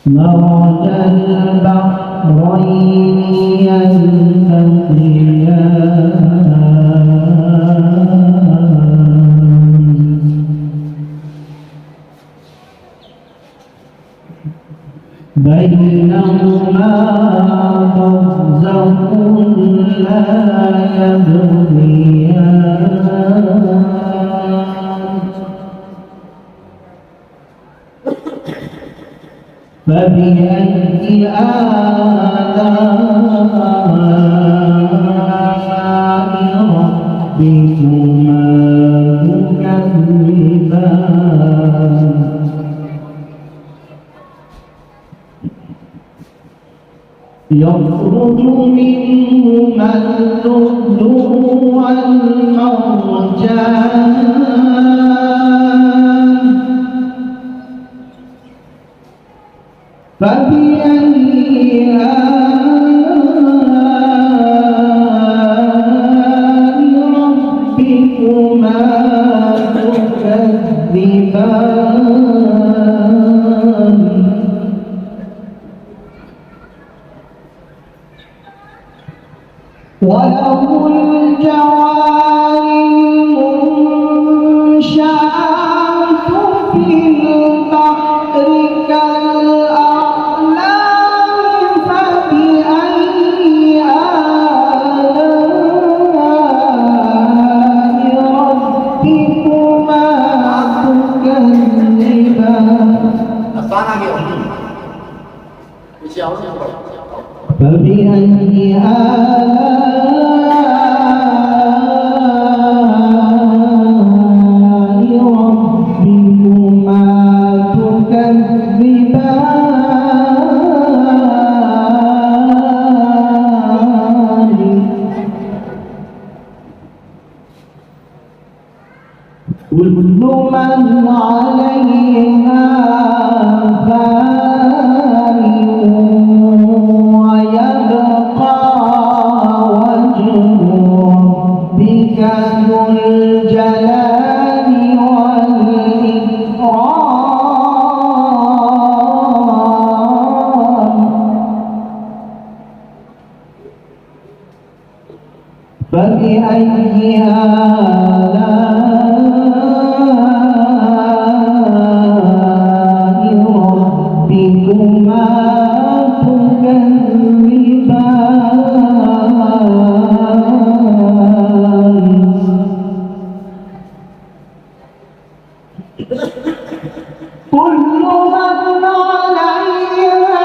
مرج البحرين يلتقيان بينهما برزخ لا يبغيان فبأي آلاء ربكما تكذبان يخرج منهما اللؤلؤ والمرجان فبأي آلاء ربكما تكذبان وله الجوار المنشآت في البحر كالأعلام فبأي آلاء ربكما تكذبان فبأي آلاء ربكما تكذبان كل من عليها فان ويبقى وجه ربك ذو الجلال والإكرام فبأي آلاء ربكما تكذبان كل من عليها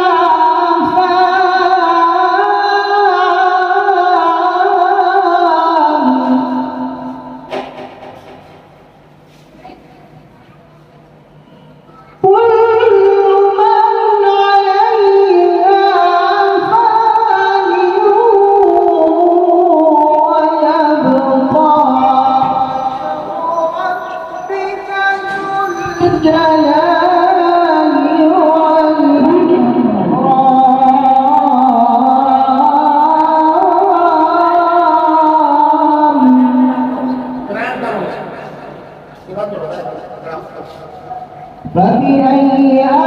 فبأي